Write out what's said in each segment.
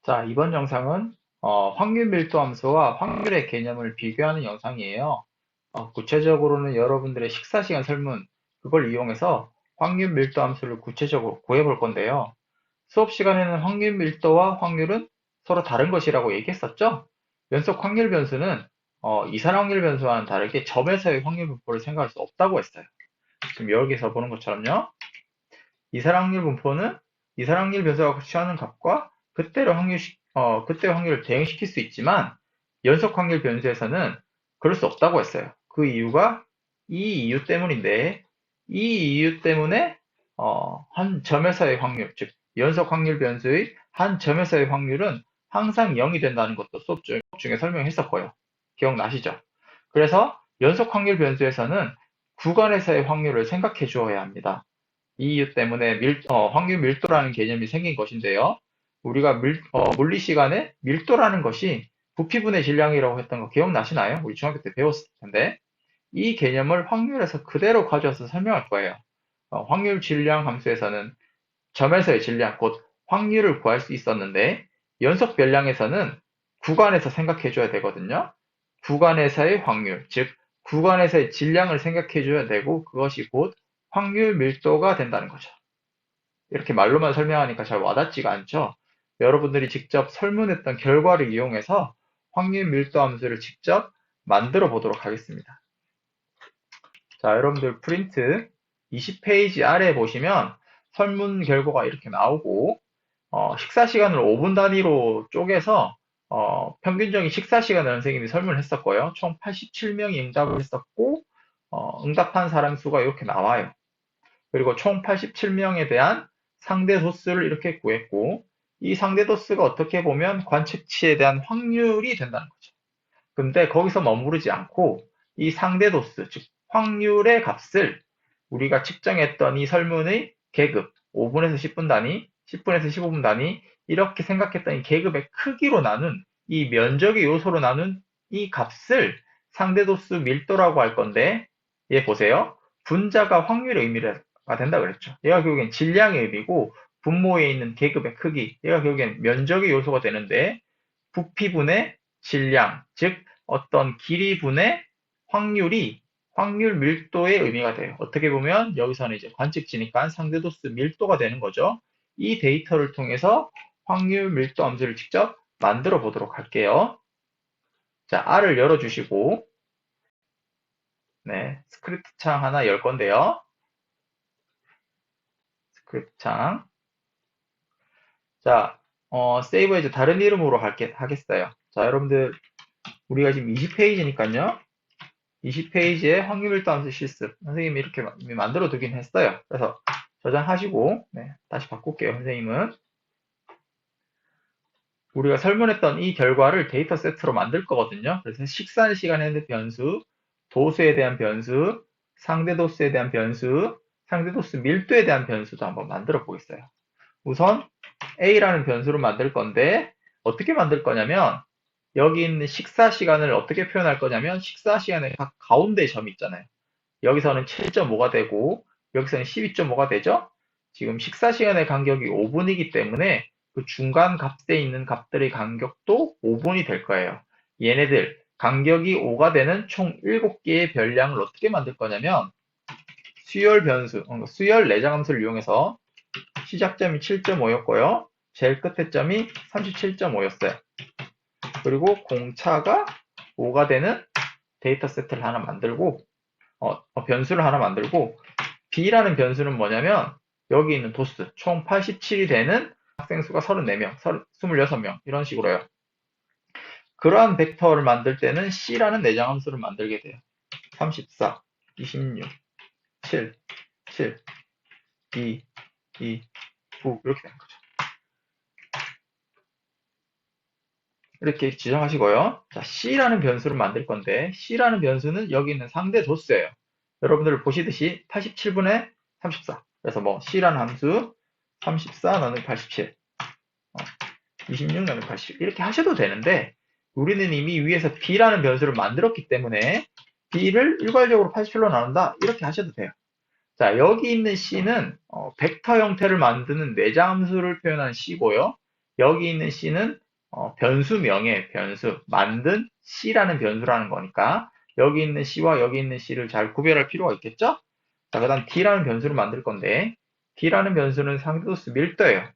자, 이번 영상은 확률 밀도 함수와 확률의 개념을 비교하는 영상이에요. 구체적으로는 여러분들의 식사 시간 설문, 그걸 이용해서 확률 밀도 함수를 구체적으로 구해 볼 건데요. 수업 시간에는 확률 밀도와 확률은 서로 다른 것이라고 얘기했었죠? 연속 확률 변수는 이산 확률 변수와는 다르게 점에서의 확률 분포를 생각할 수 없다고 했어요. 지금 여기서 보는 것처럼요. 이사랑률 분포는 이사랑률 변수가 취하는 값과 그때 확률을 대응시킬 수 있지만 연속 확률 변수에서는 그럴 수 없다고 했어요. 그 이유가 이 이유 때문인데 이 이유 때문에 한 점에서의 확률, 즉 연속 확률 변수의 한 점에서의 확률은 항상 0이 된다는 것도 수업 중에 설명했었고요. 기억나시죠? 그래서 연속 확률 변수에서는 구간에서의 확률을 생각해 주어야 합니다. 이 이유 때문에 확률 밀도라는 개념이 생긴 것인데요. 우리가 물리 시간에 밀도라는 것이 부피분의 질량이라고 했던 거 기억나시나요? 우리 중학교 때 배웠을 텐데. 이 개념을 확률에서 그대로 가져와서 설명할 거예요. 확률 질량 함수에서는 점에서의 질량, 곧 확률을 구할 수 있었는데, 연속 변량에서는 구간에서 생각해 줘야 되거든요. 구간에서의 확률, 즉, 구간에서의 질량을 생각해 줘야 되고, 그것이 곧 확률 밀도가 된다는 거죠. 이렇게 말로만 설명하니까 잘 와닿지가 않죠. 여러분들이 직접 설문했던 결과를 이용해서 확률 밀도 함수를 직접 만들어 보도록 하겠습니다. 자, 여러분들 프린트 20페이지 아래에 보시면 설문 결과가 이렇게 나오고 식사 시간을 5분 단위로 쪼개서 평균적인 식사 시간을 선생님이 설문했었고요. 총 87명이 응답을 했었고 응답한 사람 수가 이렇게 나와요. 그리고 총 87명에 대한 상대 도수를 이렇게 구했고, 이 상대 도수가 어떻게 보면 관측치에 대한 확률이 된다는 거죠. 근데 거기서 머무르지 않고 이 상대 도수, 즉 확률의 값을 우리가 측정했던 이 설문의 계급, 5분에서 10분 단위, 10분에서 15분 단위, 이렇게 생각했던 이 계급의 크기로 나눈, 이 면적의 요소로 나눈 이 값을 상대 도수 밀도라고 할 건데, 얘 보세요. 분자가 확률의 의미가 된다 그랬죠. 얘가 결국엔 질량의 의미고, 분모에 있는 계급의 크기, 얘가 결국엔 면적의 요소가 되는데, 부피분의 질량, 즉 어떤 길이분의 확률이 확률 밀도의 의미가 돼요. 어떻게 보면 여기서는 이제 관측지니까 상대도수 밀도가 되는 거죠. 이 데이터를 통해서 확률 밀도 함수를 직접 만들어 보도록 할게요. 자, R을 열어주시고, 네, 스크립트 창 하나 열 건데요. 스크립트 창. 자, 세이브 이제 다른 이름으로 하겠어요. 자, 여러분들, 우리가 지금 20페이지니까요. 20페이지에 확률밀도 함수 실습. 선생님이 이렇게 만들어 두긴 했어요. 그래서 저장하시고, 네, 다시 바꿀게요. 선생님은. 우리가 설문했던 이 결과를 데이터 세트로 만들 거거든요. 그래서 식사 시간에 대한 변수, 도수에 대한 변수, 상대 도수에 대한 변수, 상대 도수 밀도에 대한 변수도 한번 만들어 보겠어요. 우선 A라는 변수를 만들 건데, 어떻게 만들 거냐면, 여기 있는 식사 시간을 어떻게 표현할 거냐면, 식사 시간의 각 가운데 점이 있잖아요. 여기서는 7.5가 되고 여기서는 12.5가 되죠? 지금 식사 시간의 간격이 5분이기 때문에 그 중간 값에 있는 값들의 간격도 5분이 될 거예요. 얘네들 간격이 5가 되는 총 7개의 별량을 어떻게 만들 거냐면 수열 변수, 수열 내장 함수를 이용해서 시작점이 7.5였고요. 제일 끝에 점이 37.5였어요. 그리고 공차가 5가 되는 데이터 세트를 하나 만들고 변수를 하나 만들고 B라는 변수는 뭐냐면 여기 있는 도수 총 87이 되는 학생 수가 34명, 26명 이런 식으로요. 그러한 벡터를 만들 때는 C라는 내장 함수를 만들게 돼요. 34, 26, 7, 7, 2, 2, 9 이렇게 되는 거죠. 이렇게 지정하시고요. 자, C라는 변수를 만들 건데 C라는 변수는 여기 있는 상대 도수예요. 여러분들 보시듯이 87분의 34. 그래서 뭐 C라는 함수 34 나누기 87, 26 나누기 80 이렇게 하셔도 되는데 우리는 이미 위에서 B라는 변수를 만들었기 때문에 B를 일괄적으로 87로 나눈다 이렇게 하셔도 돼요. 자, 여기 있는 C는 벡터 형태를 만드는 내장 함수를 표현한 C고요. 여기 있는 C는 변수명의 변수, 만든 C라는 변수라는 거니까 여기 있는 C와 여기 있는 C를 잘 구별할 필요가 있겠죠? 자, 그 다음 D라는 변수를 만들 건데 D라는 변수는 상대도수 밀도예요.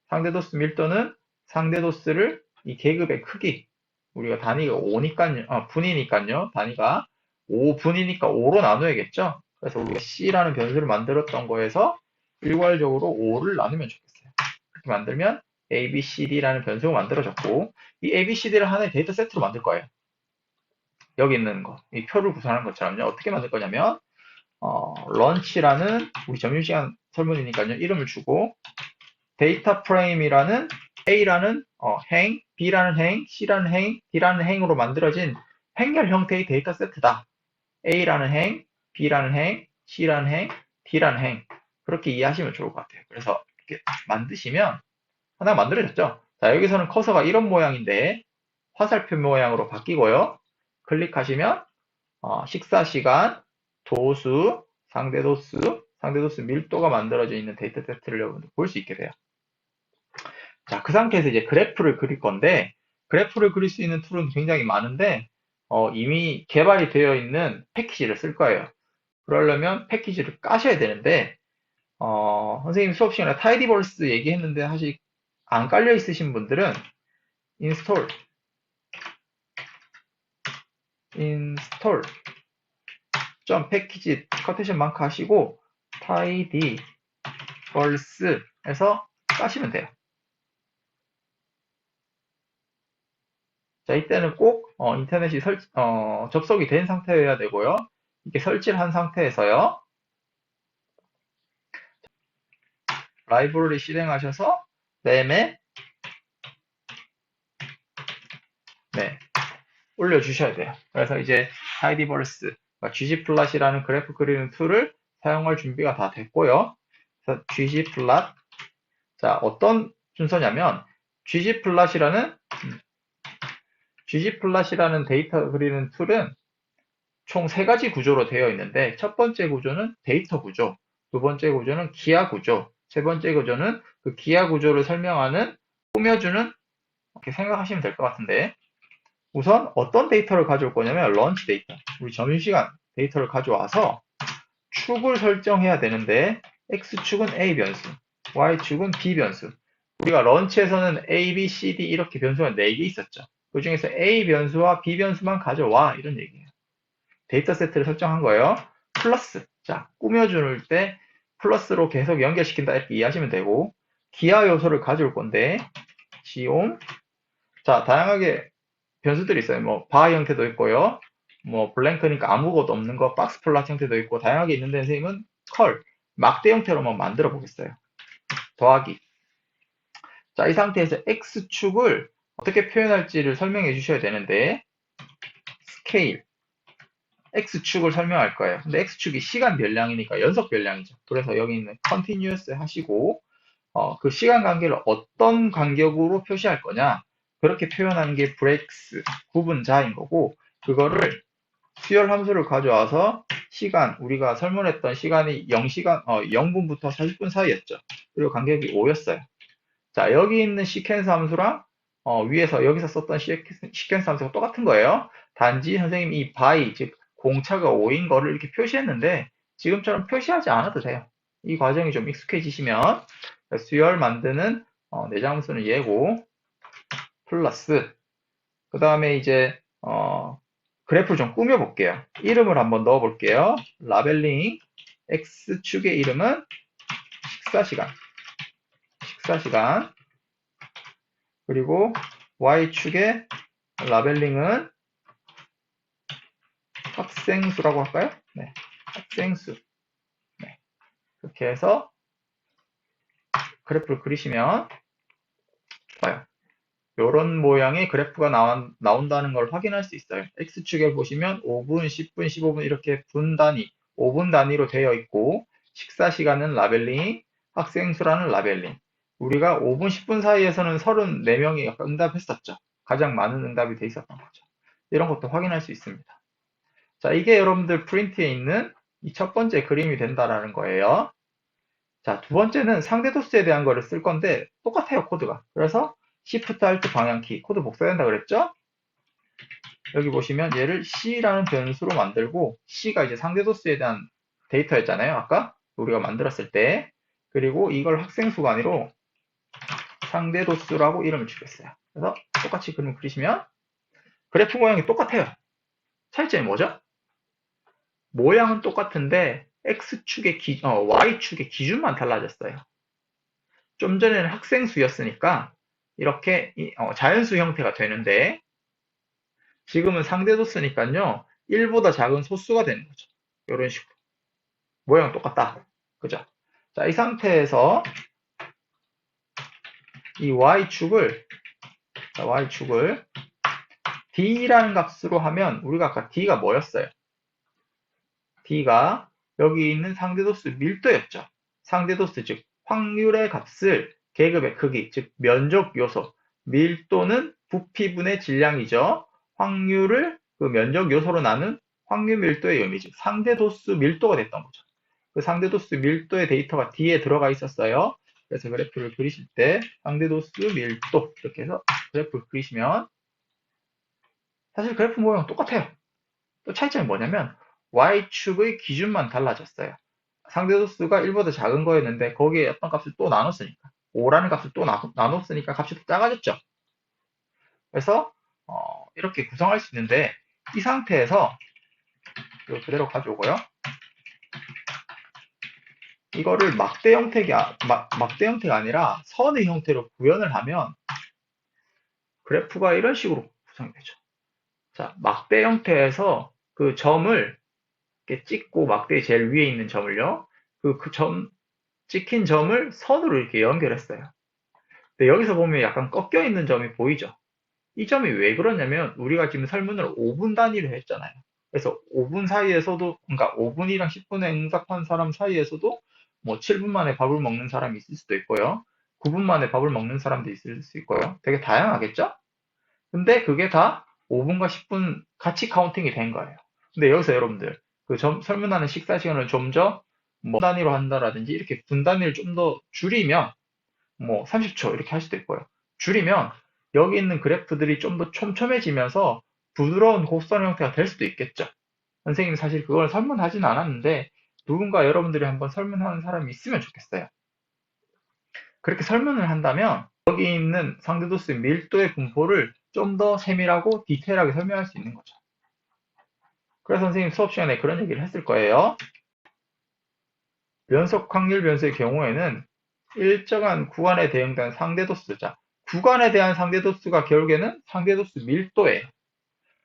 상대도수 밀도는 상대도수를 이 계급의 크기, 우리가 단위가 5니까요, 분이니까요, 단위가 5분이니까 5로 나눠야겠죠? 그래서 우리가 C라는 변수를 만들었던 거에서 일괄적으로 5를 나누면 좋겠어요. 그렇게 만들면 ABCD라는 변수가 만들어졌고, 이 ABCD를 하나의 데이터 세트로 만들 거예요. 여기 있는 거, 이 표를 구성하는 것처럼요. 어떻게 만들 거냐면, 런치라는 우리 점심시간 설문이니까요. 이름을 주고, 데이터 프레임이라는 A라는 행, B라는 행, C라는 행, D라는 행으로 만들어진 행렬 형태의 데이터 세트다. A라는 행, B라는 행, C라는 행, D라는 행. 그렇게 이해하시면 좋을 것 같아요. 그래서 이렇게 만드시면 하나 만들어졌죠. 자, 여기서는 커서가 이런 모양인데 화살표 모양으로 바뀌고요. 클릭하시면 식사 시간, 도수, 상대도수 밀도가 만들어져 있는 데이터 세트를 여러분들 볼 수 있게 돼요. 자, 그 상태에서 이제 그래프를 그릴 건데, 그래프를 그릴 수 있는 툴은 굉장히 많은데, 이미 개발이 되어 있는 패키지를 쓸 거예요. 그러려면 패키지를 까셔야 되는데, 선생님 수업 시간에 타이디버스 얘기했는데, 사실 안 깔려 있으신 분들은, install 점 패키지 커테션 마크 하시고, tidyverse에서 까시면 돼요. 자, 이때는 꼭 인터넷이 접속이 된 상태여야 되고요. 이렇게 설치를 한 상태에서요. 라이브러리 실행하셔서 그다음에 올려주셔야 돼요. 그래서 이제 tidyverse, ggplot이라는 그래프 그리는 툴을 사용할 준비가 다 됐고요. 그래서 ggplot, 자, 어떤 순서냐면 ggplot이라는 데이터 그리는 툴은 총 3가지 구조로 되어 있는데 첫 번째 구조는 데이터 구조, 두 번째 구조는 기하 구조, 세 번째 구조는 그 기하 구조를 설명하는 꾸며주는, 이렇게 생각하시면 될 것 같은데, 우선 어떤 데이터를 가져올 거냐면 런치 데이터, 우리 점심시간 데이터를 가져와서 축을 설정해야 되는데 X축은 A 변수, Y축은 B 변수. 우리가 런치에서는 A, B, C, D 이렇게 변수가 4개 있었죠. 그 중에서 A 변수와 B 변수만 가져와, 이런 얘기예요. 데이터 세트를 설정한 거예요. 플러스, 자, 꾸며줄 때 플러스로 계속 연결시킨다 이렇게 이해하시면 되고, 기하 요소를 가져올 건데 지옴, 자, 다양하게 변수들이 있어요. 뭐 바 형태도 있고요. 뭐 블랭크니까 아무것도 없는 거, 박스 플롯 형태도 있고 다양하게 있는데 선생님은 막대 형태로만 만들어 보겠어요. 더하기. 자, 이 상태에서 X축을 어떻게 표현할지를 설명해 주셔야 되는데 스케일, X축을 설명할 거예요. 근데 X축이 시간 별량이니까 연속 별량이죠. 그래서 여기 있는 continuous 하시고 그 시간 간격을 어떤 간격으로 표시할 거냐, 그렇게 표현하는 게 breaks, 구분자인 거고, 그거를 수열 함수를 가져와서 시간, 우리가 설문했던 시간이 0분부터 40분 사이였죠. 그리고 간격이 5였어요. 자, 여기 있는 시퀀스 함수랑 여기서 썼던 시퀀스 함수가 똑같은 거예요. 단지 선생님이 이 by, 즉 공차가 5인 거를 이렇게 표시했는데 지금처럼 표시하지 않아도 돼요. 이 과정이 좀 익숙해지시면 수열 만드는 내장함수는 얘고 플러스, 그 다음에 이제 그래프를 좀 꾸며 볼게요. 이름을 한번 넣어 볼게요. 라벨링, X축의 이름은 식사시간, 그리고 Y축의 라벨링은 학생수라고 할까요? 네, 학생수. 네, 그렇게 해서 그래프를 그리시면 좋아요. 이런 모양의 그래프가 나온다는 걸 확인할 수 있어요. X축에 보시면 5분, 10분, 15분 이렇게 분 단위, 5분 단위로 되어 있고, 식사 시간은 라벨링, 학생수라는 라벨링. 우리가 5분, 10분 사이에서는 34명이 응답했었죠. 가장 많은 응답이 돼 있었던 거죠. 이런 것도 확인할 수 있습니다. 자, 이게 여러분들 프린트에 있는 이 첫 번째 그림이 된다라는 거예요. 자, 두 번째는 상대도수에 대한 거를 쓸 건데 똑같아요, 코드가. 그래서 Shift Alt 방향키 코드 복사된다 그랬죠? 여기 보시면 얘를 C라는 변수로 만들고 C가 이제 상대 도수에 대한 데이터였잖아요. 아까 우리가 만들었을 때. 그리고 이걸 학생 수간이로 상대 도수라고 이름을 주겠어요. 그래서 똑같이 그림 그리시면 그래프 모양이 똑같아요. 차이점이 뭐죠? 모양은 똑같은데 Y축의 기준만 달라졌어요. 좀 전에는 학생수였으니까 이렇게 자연수 형태가 되는데 지금은 상대도수니까요. 1보다 작은 소수가 되는 거죠. 이런 식으로. 모양 똑같다. 그죠? 자, 이 상태에서 이 Y축을 D라는 값으로 하면 우리가 아까 D가 뭐였어요? D가 여기 있는 상대도수 밀도였죠. 상대도수 즉 확률의 값을 계급의 크기 즉 면적 요소 밀도는 부피분의 질량이죠. 확률을 그 면적 요소로 나눈 확률 밀도의 의미 즉 상대도수 밀도가 됐던 거죠. 그 상대도수 밀도의 데이터가 D에 들어가 있었어요. 그래서 그래프를 그리실 때 상대도수 밀도 이렇게 해서 그래프를 그리시면 사실 그래프 모양 똑같아요. 또 차이점이 뭐냐면 Y축의 기준만 달라졌어요. 상대도수가 1보다 작은 거였는데 거기에 어떤 값을 또 나눴으니까 5라는 값을 또 나눴으니까 값이 또 작아졌죠. 그래서 이렇게 구성할 수 있는데 이 상태에서 이거 그대로 가져오고요. 이거를 막대 형태가 아니라 선의 형태로 구현을 하면 그래프가 이런 식으로 구성이 되죠. 자, 막대 형태에서 그 점을 이렇게 찍고 막대 제일 위에 있는 점을요. 찍힌 점을 선으로 이렇게 연결했어요. 근데 여기서 보면 약간 꺾여 있는 점이 보이죠? 이 점이 왜 그러냐면 우리가 지금 설문을 5분 단위로 했잖아요. 그래서 5분 사이에서도 그러니까 5분이랑 10분에 응답한 사람 사이에서도 뭐 7분 만에 밥을 먹는 사람이 있을 수도 있고요. 9분 만에 밥을 먹는 사람도 있을 수 있고요. 되게 다양하겠죠? 근데 그게 다 5분과 10분 같이 카운팅이 된 거예요. 근데 여기서 여러분들 설문하는 식사 시간을 좀 더 뭐 단위로 한다라든지 이렇게 분 단위를 좀 더 줄이면 뭐 30초 이렇게 할 수도 있고요. 줄이면 여기 있는 그래프들이 좀 더 촘촘해지면서 부드러운 곡선 형태가 될 수도 있겠죠. 선생님 사실 그걸 설문하진 않았는데 누군가 여러분들이 한번 설문하는 사람이 있으면 좋겠어요. 그렇게 설문을 한다면 여기 있는 상대도수 밀도의 분포를 좀 더 세밀하고 디테일하게 설명할 수 있는 거죠. 그래서 선생님 수업 시간에 그런 얘기를 했을 거예요. 연속 확률 변수의 경우에는 일정한 구간에 대응된 상대도수, 자, 구간에 대한 상대도수가 결국에는 상대도수 밀도예요.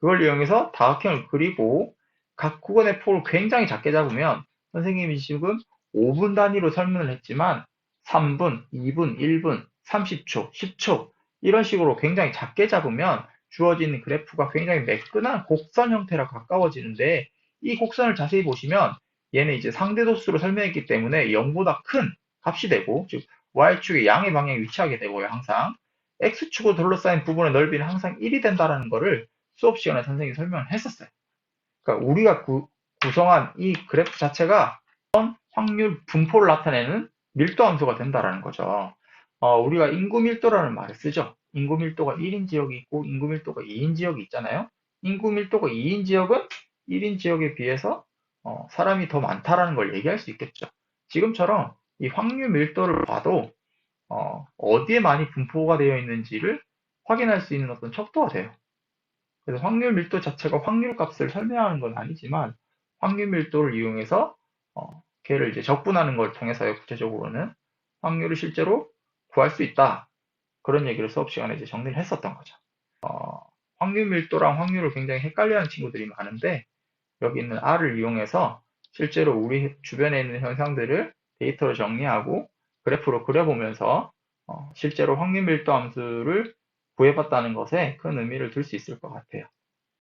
그걸 이용해서 다각형을 그리고 각 구간의 폭을 굉장히 작게 잡으면 선생님이 지금 5분 단위로 설문을 했지만 3분, 2분, 1분, 30초, 10초 이런 식으로 굉장히 작게 잡으면 주어지는 그래프가 굉장히 매끈한 곡선 형태라 가까워지는데 이 곡선을 자세히 보시면 얘는 이제 상대도수로 설명했기 때문에 0보다 큰 값이 되고 즉 y축의 양의 방향에 위치하게 되고요. 항상 x축으로 둘러싸인 부분의 넓이는 항상 1이 된다는 거를 수업 시간에 선생님이 설명을 했었어요. 그러니까 우리가 구성한 이 그래프 자체가 확률 분포를 나타내는 밀도 함수가 된다라는 거죠. 우리가 인구 밀도라는 말을 쓰죠. 인구 밀도가 1인 지역이 있고 인구 밀도가 2인 지역이 있잖아요. 인구 밀도가 2인 지역은 1인 지역에 비해서 사람이 더 많다라는 걸 얘기할 수 있겠죠. 지금처럼 이 확률 밀도를 봐도 어디에 많이 분포가 되어 있는지를 확인할 수 있는 어떤 척도가 돼요. 그래서 확률 밀도 자체가 확률 값을 설명하는 건 아니지만 확률 밀도를 이용해서 걔를 이제 적분하는 걸 통해서요. 구체적으로는 확률을 실제로 구할 수 있다. 그런 얘기를 수업 시간에 이제 정리를 했었던 거죠. 확률 밀도랑 확률을 굉장히 헷갈려하는 친구들이 많은데 여기 있는 R을 이용해서 실제로 우리 주변에 있는 현상들을 데이터로 정리하고 그래프로 그려보면서 실제로 확률 밀도 함수를 구해봤다는 것에 큰 의미를 둘 수 있을 것 같아요.